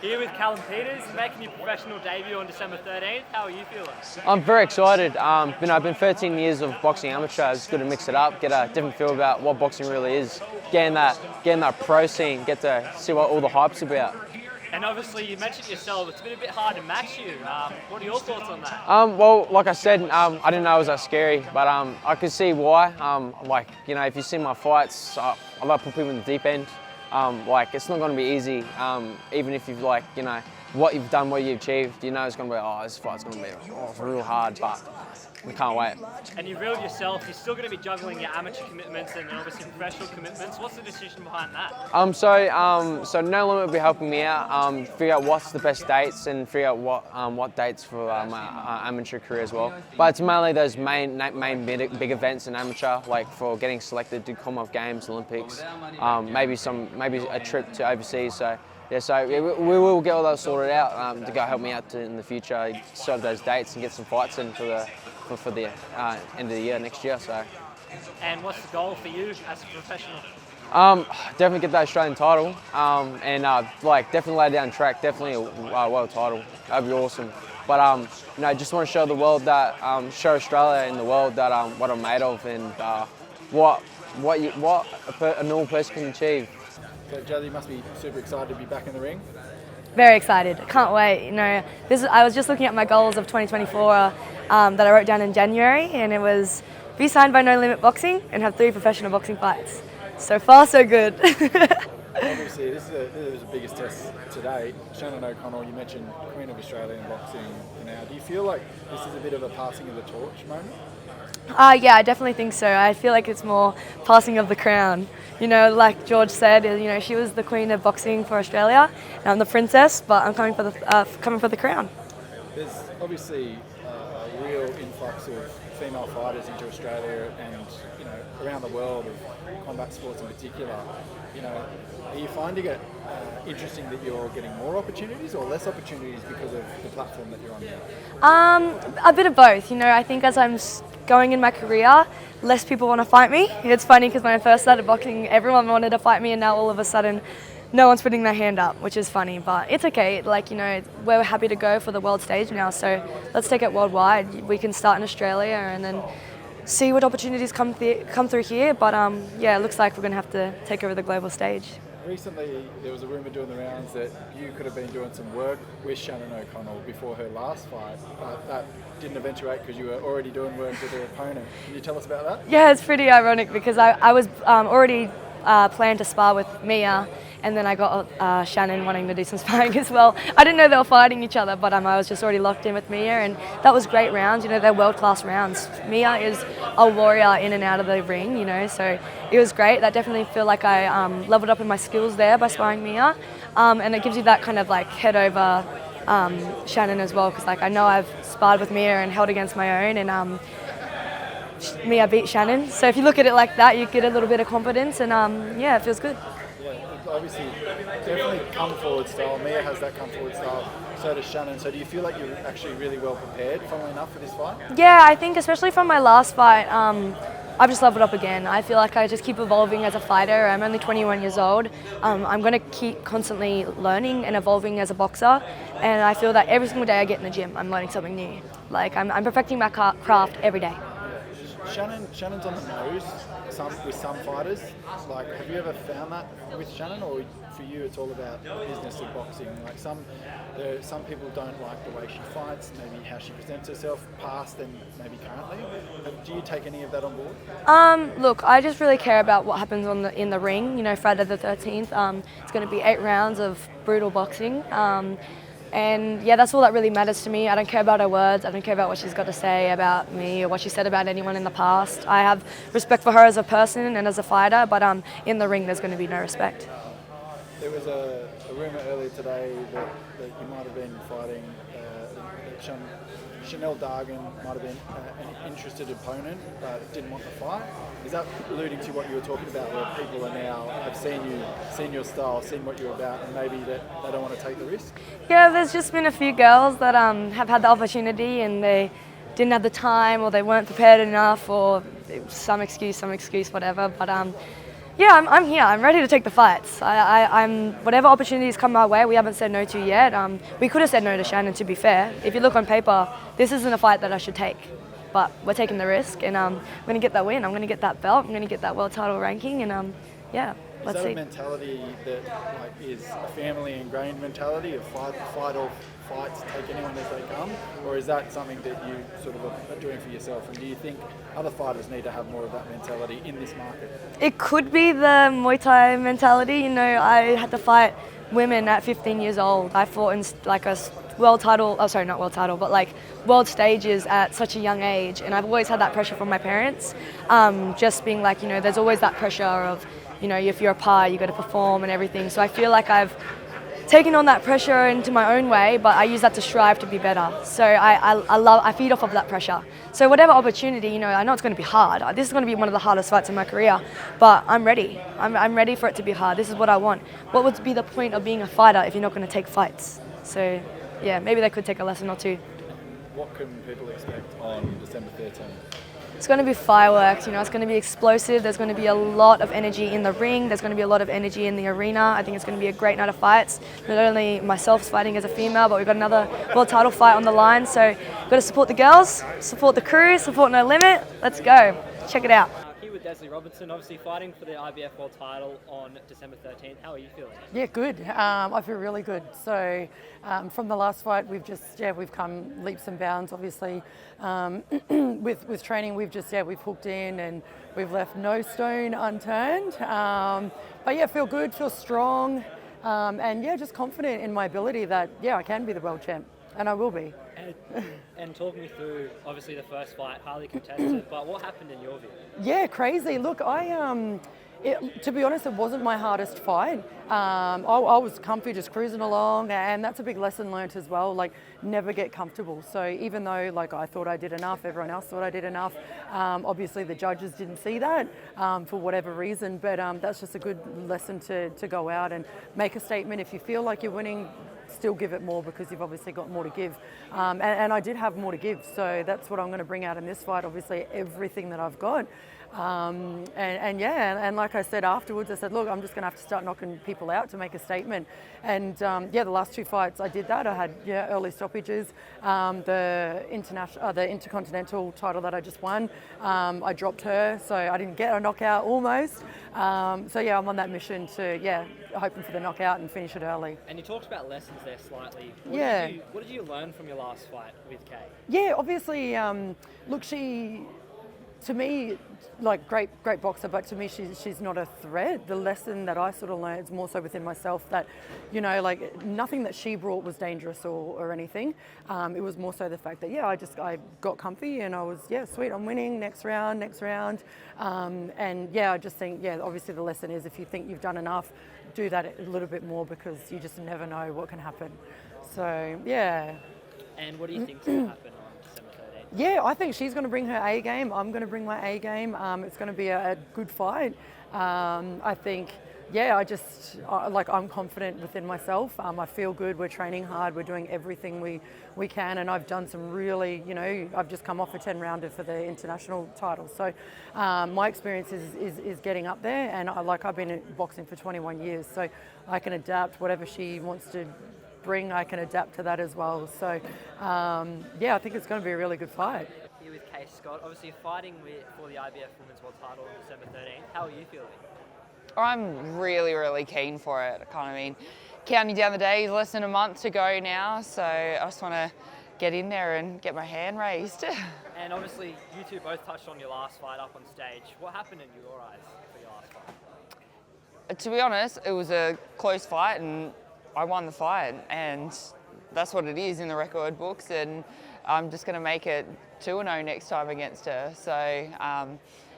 Here with Callum Peters, making your professional debut on December 13th. How are you feeling? I'm very excited. I've been 13 years of boxing amateur. It's good to mix it up, get a different feel about what boxing really is. Get in that pro scene, get to see what all the hype's about. And obviously, you mentioned yourself, it's been a bit hard to match you. What are your thoughts on that? Well, like I said, I didn't know it was that scary, but I could see why. If you see my fights, I like to put people in the deep end. It's not going to be easy, even if you've what you've done, what you've achieved, it's going to be, this fight's going to be real hard, but we can't wait. And you reeled yourself, you're still going to be juggling your amateur commitments and obviously professional commitments. What's the decision behind that? So No Limit will be helping me out, figure out what's the best dates and figure out what dates for my amateur career as well. But it's mainly those main big events in amateur, like for getting selected to Commonwealth Games, Olympics, maybe a trip to overseas. So we will get all that sorted out to go help me out in the future, sort of those dates and get some fights in for the end of the year next year. So. And what's the goal for you as a professional? Definitely get that Australian title, and definitely lay down track. Definitely a world title. That'd be awesome. But just want to show the world that show Australia and the world that what I'm made of and what a normal person can achieve. So Jazzy must be super excited to be back in the ring. Very excited. Can't wait. I was just looking at my goals of 2024 that I wrote down in January, and it was be signed by No Limit Boxing and have 3 professional boxing fights. So far, so good. Obviously, this is the biggest test today. Shannon O'Connell, you mentioned Queen of Australian boxing now. Do you feel like this is a bit of a passing of the torch moment? Yeah, I definitely think so. I feel like it's more passing of the crown. Like George said, she was the queen of boxing for Australia, and I'm the princess, but I'm coming for the crown. There's obviously a real influx of female fighters into Australia and around the world of combat sports in particular. Are you finding it interesting that you're getting more opportunities or less opportunities because of the platform that you're on now? A bit of both. I think as I'm going in my career, less people want to fight me. It's funny because when I first started boxing, everyone wanted to fight me, and now all of a sudden, no one's putting their hand up, which is funny, but it's okay. We're happy to go for the world stage now, so let's take it worldwide. We can start in Australia and then see what opportunities come through here. But it looks like we're going to have to take over the global stage. Recently, there was a rumour doing the rounds that you could have been doing some work with Shannon O'Connell before her last fight, but that didn't eventuate because you were already doing work with her opponent. Can you tell us about that? Yeah, it's pretty ironic because I was already planned to spar with Mia, and then I got Shannon wanting to do some sparring as well. I didn't know they were fighting each other, but I was just already locked in with Mia, and that was great rounds. They're world-class rounds. Mia is a warrior in and out of the ring, so it was great. That definitely feel like I leveled up in my skills there by sparring Mia, and it gives you that kind of head over Shannon as well, because I know I've sparred with Mia and held against my own, and Mia beat Shannon. So if you look at it like that, you get a little bit of confidence, and it feels good. Obviously, definitely come forward style. Mia has that come forward style, so does Shannon. So do you feel like you're actually really well prepared, funnily enough, for this fight? Yeah, I think especially from my last fight, I've just leveled up again. I feel like I just keep evolving as a fighter. I'm only 21 years old. I'm going to keep constantly learning and evolving as a boxer, and I feel that every single day I get in the gym, I'm learning something new. I'm perfecting my craft every day. Shannon's on the nose with some fighters. Have you ever found that with Shannon, or for you it's all about the business of boxing? Some people don't like the way she fights, maybe how she presents herself, past and maybe currently. Do you take any of that on board? Look, I just really care about what happens in the ring. Friday the 13th, it's going to be 8 rounds of brutal boxing. And that's all that really matters to me. I don't care about her words. I don't care about what she's got to say about me or what she said about anyone in the past. I have respect for her as a person and as a fighter, but in the ring there's going to be no respect. There was a rumour earlier today that you might have been fighting Chanel Dargan, might have been an interested opponent but didn't want the fight. Is that alluding to what you were talking about, where people are now have seen your style, seen what you're about, and maybe that they don't want to take the risk? Yeah, there's just been a few girls that have had the opportunity and they didn't have the time, or they weren't prepared enough, or some excuse, whatever. But Yeah, I'm here. I'm ready to take the fights. I'm whatever opportunities come my way, we haven't said no to yet. We could have said no to Shannon, to be fair. If you look on paper, this isn't a fight that I should take. But we're taking the risk, and I'm going to get that win. I'm going to get that belt. I'm going to get that world title ranking, and yeah, let's see. Is that a mentality that like is a family ingrained mentality of fight all fights, take anyone as they come, or is that something that you sort of are doing for yourself? And do you think other fighters need to have more of that mentality in this market? It could be the Muay Thai mentality. You know, I had to fight women at 15 years old. I fought in like a world title, oh sorry, not world title, but like world stages at such a young age. And I've always had that pressure from my parents. Just being like, you know, there's always that pressure of, you know, if you're a par, you got to perform and everything. So I feel like I've taken on that pressure into my own way, but I use that to strive to be better. So I feed off of that pressure. So whatever opportunity, you know, I know it's going to be hard. This is going to be one of the hardest fights in my career, but I'm ready. I'm ready for it to be hard. This is what I want. What would be the point of being a fighter if you're not going to take fights? So yeah, maybe they could take a lesson or two. What can people expect on December 13th? It's going to be fireworks, you know, it's going to be explosive. There's going to be a lot of energy in the ring. There's going to be a lot of energy in the arena. I think it's going to be a great night of fights. Not only myself fighting as a female, but we've got another world title fight on the line. So we've got to support the girls, support the crew, support No Limit. Let's go. Check it out. Here with Desley Robertson, obviously fighting for the IBF World Title on December 13th. How are you feeling? Yeah, good. I feel really good. So from the last fight, we've come leaps and bounds. Obviously, with training, we've hooked in and we've left no stone unturned. But yeah, feel good, feel strong, and yeah, just confident in my ability that I can be the world champ, and I will be. And talk me through, obviously the first fight, highly contested, but what happened in your view? Yeah, crazy. Look, to be honest, it wasn't my hardest fight. I was comfy, just cruising along, and that's a big lesson learnt as well. Like, never get comfortable. So even though, like, I thought I did enough, everyone else thought I did enough. Obviously, the judges didn't see that for whatever reason, but that's just a good lesson to go out and make a statement. If you feel like you're winning, still give it more because you've obviously got more to give. And I did have more to give, so that's what I'm going to bring out in this fight. Obviously, everything that I've got. And like I said afterwards, I said, look, I'm just going to have to start knocking people out to make a statement. And the last two fights I did that. I had early stoppages. The Intercontinental title that I just won, I dropped her, so I didn't get a knockout almost. So yeah, I'm on that mission to hoping for the knockout and finish it early. And you talked about lessons there slightly. What did you learn from your last fight with Kaye? Yeah, obviously, look, to me, like great boxer, but to me she's not a threat. The lesson that I sort of learned is more so within myself that, you know, like nothing that she brought was dangerous or anything. It was more so the fact that I got comfy and I was sweet, I'm winning, next round. And I just think obviously the lesson is if you think you've done enough, do that a little bit more because you just never know what can happen. So yeah. And what do you think's going to happen? Yeah, I think she's going to bring her A game. I'm going to bring my A game. It's going to be a good fight. I think, I'm confident within myself. I feel good. We're training hard. We're doing everything we can. And I've done some really, I've just come off a 10-rounder for the international title. So my experience is getting up there. And I've been in boxing for 21 years. So I can adapt whatever she wants to bring, I can adapt to that as well. So, I think it's going to be a really good fight. Here with Kaye Scott, obviously fighting for the IBF Women's World Title on December 13th. How are you feeling? I'm really, really keen for it. Counting down the days, less than a month to go now. So I just want to get in there and get my hand raised. And obviously, you two both touched on your last fight up on stage. What happened in your eyes for your last fight? To be honest, it was a close fight and I won the fight, and that's what it is in the record books, and I'm just going to make it 2-0 next time against her. So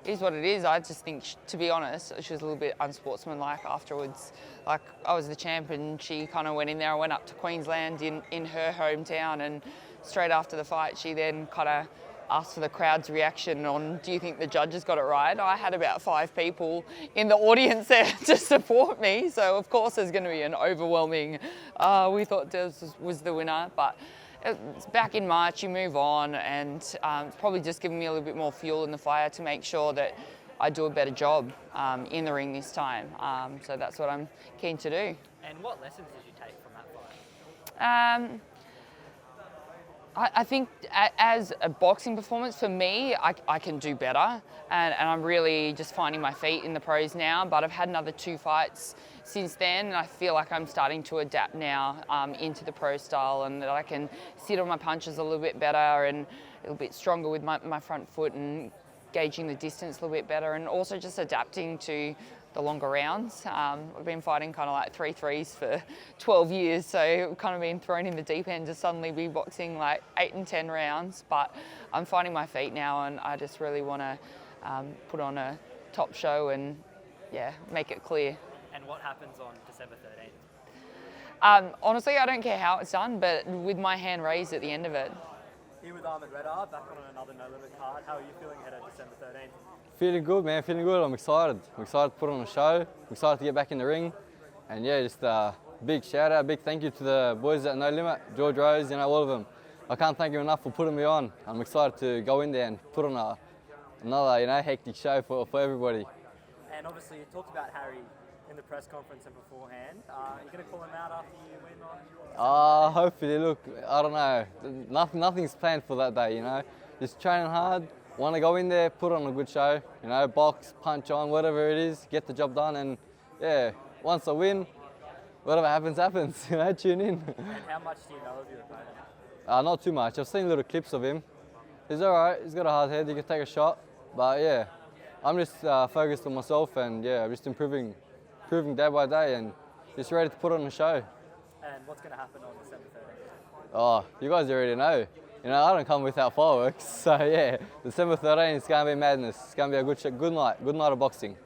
it is what it is. I just think, to be honest, she was a little bit unsportsmanlike afterwards. Like, I was the champ and she kind of went in there. I went up to Queensland in her hometown, and straight after the fight she then kind of asked for the crowd's reaction on, do you think the judges got it right? I had about 5 people in the audience there to support me, so of course there's going to be an overwhelming, we thought Des was the winner, but it's back in March, you move on, and it's probably just giving me a little bit more fuel in the fire to make sure that I do a better job in the ring this time. So that's what I'm keen to do. And what lessons did you take from that fight? I think as a boxing performance, for me, I can do better. And I'm really just finding my feet in the pros now. But I've had another 2 fights since then. And I feel like I'm starting to adapt now into the pro style, and that I can sit on my punches a little bit better and a little bit stronger with my front foot and gauging the distance a little bit better, and also just adapting to the longer rounds. I've been fighting kind of like 3-3s for 12 years, so I've kind of been thrown in the deep end to suddenly be boxing like 8 and 10 rounds. But I'm finding my feet now, and I just really want to put on a top show and make it clear. And what happens on December 13th? Honestly, I don't care how it's done, but with my hand raised at the end of it. Here with Ahmed Redar, back on another No Limit card. How are you feeling ahead of December 13th? Feeling good, man. Feeling good. I'm excited. I'm excited to put on a show. I'm excited to get back in the ring. And yeah, just a big shout out, big thank you to the boys at No Limit, George Rose, all of them. I can't thank them enough for putting me on. I'm excited to go in there and put on another, hectic show for everybody. And obviously, you talked about Harry in the press conference and beforehand. Are you going to call him out after you win on? Hopefully. Look, I don't know. Nothing's planned for that day. Just training hard. Want to go in there, put on a good show. Box, punch on, whatever it is, get the job done. And yeah, once I win, whatever happens, happens. Tune in. And how much do you know of your opponent? Not too much. I've seen little clips of him. He's all right. He's got a hard head. He can take a shot. But yeah, I'm just focused on myself, and yeah, I'm just improving day by day, and just ready to put on a show. And what's going to happen on December 13th? Oh, you guys already know. I don't come without fireworks. So yeah, December 13th is going to be madness. It's going to be a good night of boxing.